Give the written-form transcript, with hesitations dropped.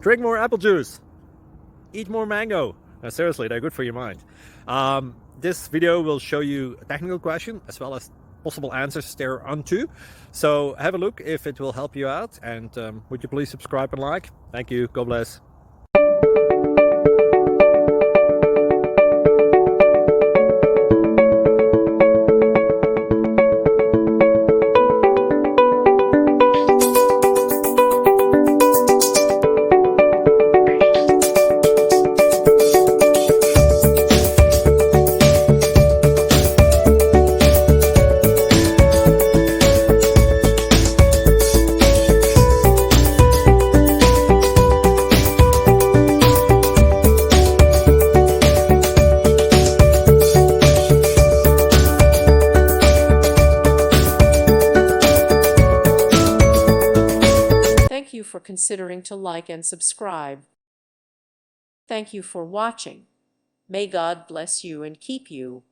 drink more apple juice, eat more mango. Seriously, they're good for your mind. This video will show you a technical question as well as possible answers thereunto. So have a look if it will help you out, and would you please subscribe and like? Thank you. God bless. Thank you for considering to like and subscribe. Thank you for watching. May God bless you and keep you.